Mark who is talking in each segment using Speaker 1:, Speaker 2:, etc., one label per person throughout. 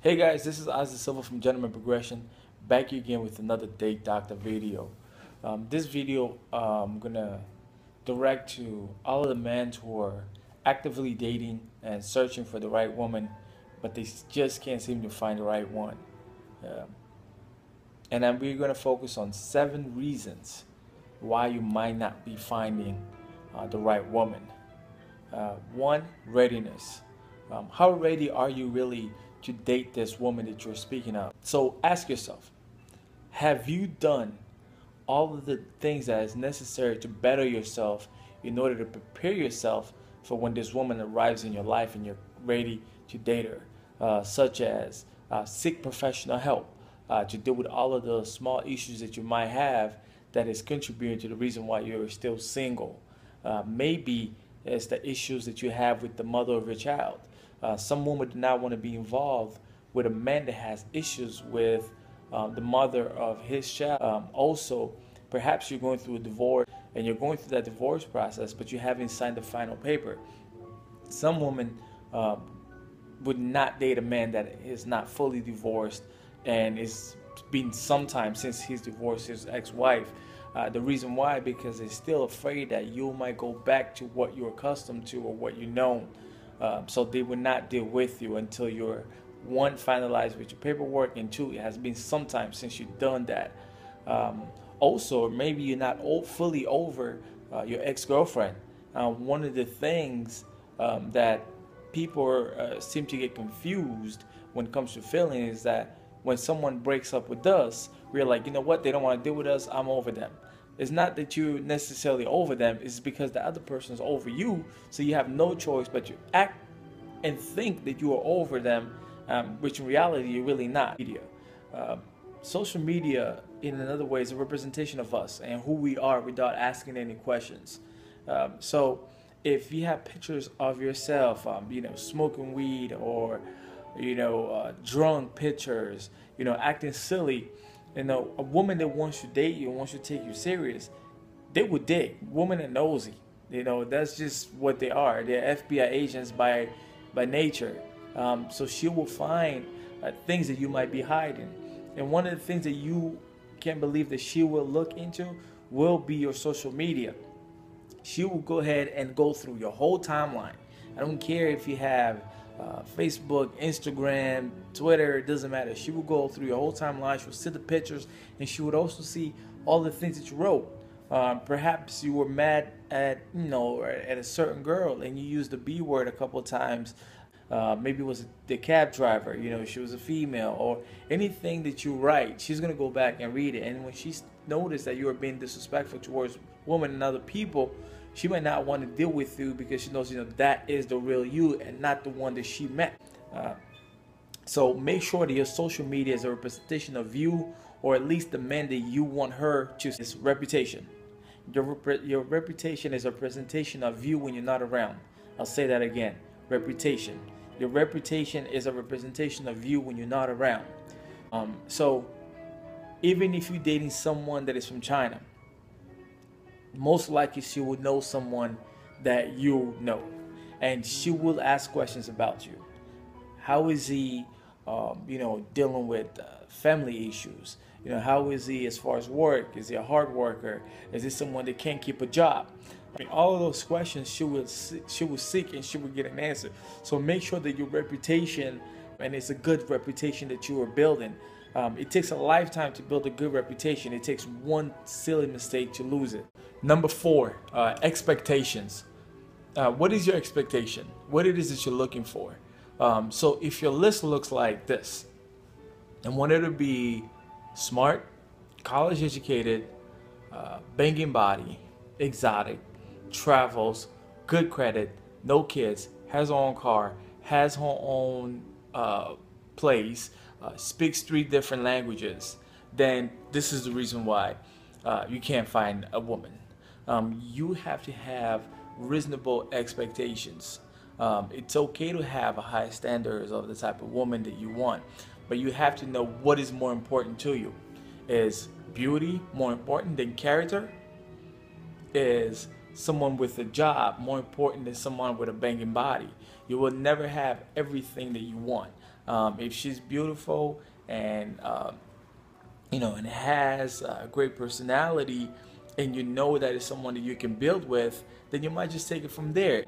Speaker 1: Hey guys, this is Ozzy Silva from Gentleman Progression, back again with another Date Doctor video. This video I'm gonna direct to all of the men who are actively dating and searching for the right woman, but they just can't seem to find the right one. Um, and then we're gonna focus on 7 reasons why you might not be finding the right woman. One, readiness. How ready are you really to date this woman that you're speaking of? So ask yourself, have you done all of the things that is necessary to better yourself in order to prepare yourself for when this woman arrives in your life and you're ready to date her? Such as seek professional help to deal with all of the small issues that you might have that is contributing to the reason why you're still single. Maybe it's the issues that you have with the mother of your child. Some women do not want to be involved with a man that has issues with the mother of his child. Also, perhaps you're going through a divorce and you're going through that divorce process, but you haven't signed the final paper. Some women would not date a man that is not fully divorced and is been some time since he's divorced his ex-wife. The reason why, because they're still afraid that you might go back to what you're accustomed to or what you know. So they will not deal with you until you're, one, finalized with your paperwork, and two, it has been some time since you've done that. Also, maybe you're not fully over your ex-girlfriend. One of the things that people seem to get confused when it comes to feeling is that when someone breaks up with us, we're like, you know what, they don't want to deal with us, I'm over them. It's not that you're necessarily over them, it's because the other person's over you, so you have no choice but to act and think that you are over them, which in reality you're really not. Social media, in another way, is a representation of us and who we are without asking any questions. So if you have pictures of yourself, smoking weed or drunk pictures, acting silly, a woman that wants to date you and wants to take you serious, they would dig. Women are nosy. That's just what they are. They're FBI agents by nature. So she will find things that you might be hiding. And one of the things that you can't believe that she will look into will be your social media. She will go ahead and go through your whole timeline. I don't care if you have Facebook, Instagram, Twitter, it doesn't matter. She will go through your whole timeline. She will see the pictures, and she would also see all the things that you wrote. Perhaps you were mad at at a certain girl, and you used the B word a couple of times. Maybe it was the cab driver, she was a female, or anything that you write, she's gonna go back and read it. And when she noticed that you are being disrespectful towards women and other people, she might not want to deal with you because she knows, that is the real you and not the one that she met. So make sure that your social media is a representation of you, or at least the man that you want her to. Is reputation. Your reputation is a representation of you when you're not around. I'll say that again. Reputation. Your reputation is a representation of you when you're not around. So even if you're dating someone that is from China, most likely she would know someone that you know, and she will ask questions about you. How is he, dealing with family issues? How is he as far as work? Is he a hard worker? Is he someone that can't keep a job? All of those questions she will seek, and she will get an answer. So make sure that your reputation, and it's a good reputation that you are building. It takes a lifetime to build a good reputation. It takes one silly mistake to lose it. Number 4, expectations. What is your expectation? What it is that you're looking for? So if your list looks like this, and want it to be smart, college educated, banging body, exotic, travels, good credit, no kids, has her own car, has her own place, speaks 3 different languages, then this is the reason why you can't find a woman. You have to have reasonable expectations. It's okay to have a high standards of the type of woman that you want, but you have to know what is more important to you. Is beauty more important than character? Is someone with a job more important than someone with a banging body? You will never have everything that you want. If she's beautiful and and has a great personality, and you know that it's someone that you can build with, then you might just take it from there.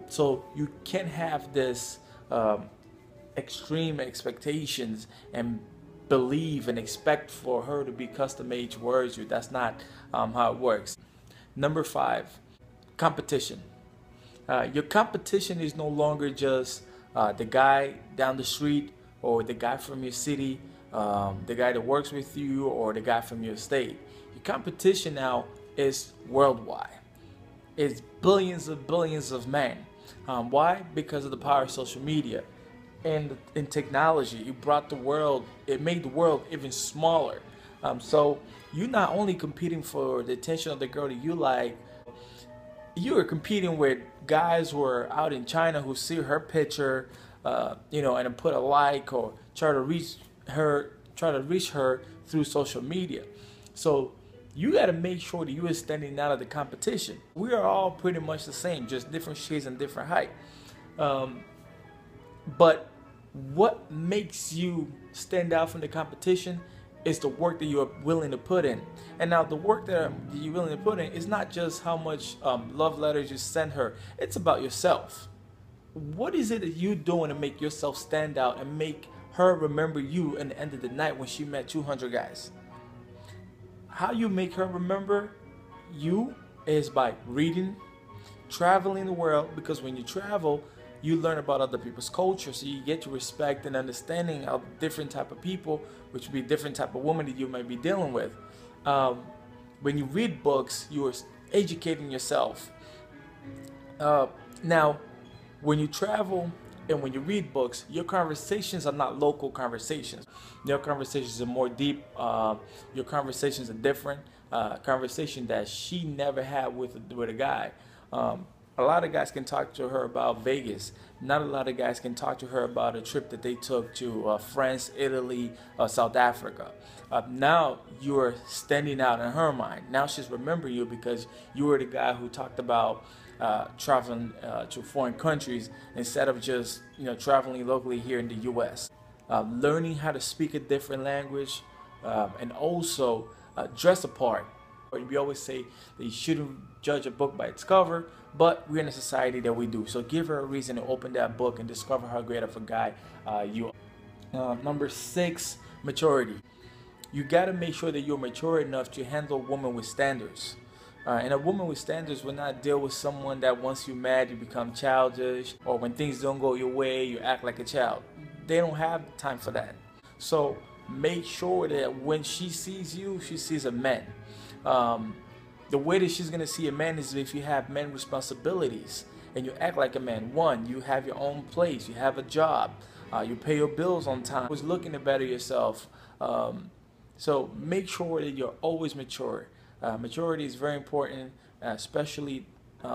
Speaker 1: So you can't have this extreme expectations and believe and expect for her to be custom made towards you. That's not how it works. Number 5, competition. Your competition is no longer just the guy down the street or the guy from your city, the guy that works with you, or the guy from your state. Your competition now is worldwide. It's billions of men. Why? Because of the power of social media and in technology. It made the world even smaller. So you're not only competing for the attention of the girl that you like, you are competing with guys who are out in China who see her picture, and put a like or try to reach her through social media. So you got to make sure that you are standing out of the competition. We are all pretty much the same, just different shades and different height. But what makes you stand out from the competition is the work that you're willing to put in. And now the work that you're willing to put in is not just how much love letters you send her. It's about yourself. What is it that you're doing to make yourself stand out and make her remember you at the end of the night when she met 200 guys? How you make her remember you is by reading, traveling the world, because when you travel, you learn about other people's culture, so you get to respect and understanding of different type of people, which would be different type of women that you might be dealing with. When you read books, you are educating yourself. Now, when you travel and when you read books, your conversations are not local conversations. Your conversations are more deep. Your conversations are different. Conversation that she never had with a guy. A lot of guys can talk to her about Vegas. Not a lot of guys can talk to her about a trip that they took to France, Italy, South Africa. Now you're standing out in her mind. Now she's remembering you because you were the guy who talked about traveling to foreign countries instead of just traveling locally here in the U.S. Learning how to speak a different language, and also dress apart. We always say that you shouldn't judge a book by its cover, but we're in a society that we do. So give her a reason to open that book and discover how great of a guy you are. Number 6, maturity. You got to make sure that you're mature enough to handle a woman with standards. And a woman with standards will not deal with someone that once you're mad, you become childish, or when things don't go your way, you act like a child. They don't have time for that. So make sure that when she sees you, she sees a man. The way that she's going to see a man is if you have man responsibilities and you act like a man. One, you have your own place, you have a job, you pay your bills on time, always looking to better yourself. So make sure that you're always mature. Maturity is very important, especially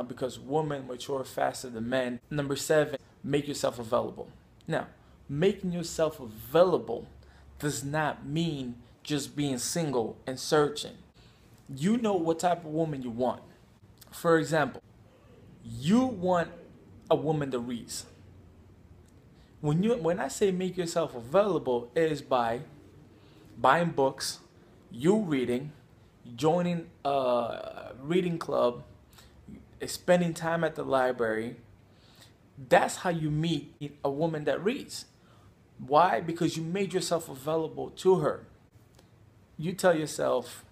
Speaker 1: because women mature faster than men. Number 7, make yourself available. Now, making yourself available does not mean just being single and searching. You know what type of woman you want. For example, you want a woman that reads. When I say make yourself available, it is by buying books, you reading, joining a reading club, spending time at the library. That's how you meet a woman that reads. Why? Because you made yourself available to her. You tell yourself,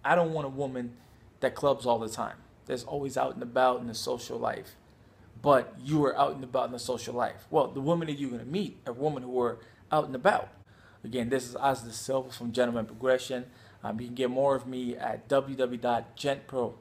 Speaker 1: I don't want a woman that clubs all the time. That's always out and about in the social life. But you are out and about in the social life. Well, the woman that you're going to meet are women who are out and about. Again, this is Oscar Silva from Gentleman Progression. You can get more of me at www.gentpro.com.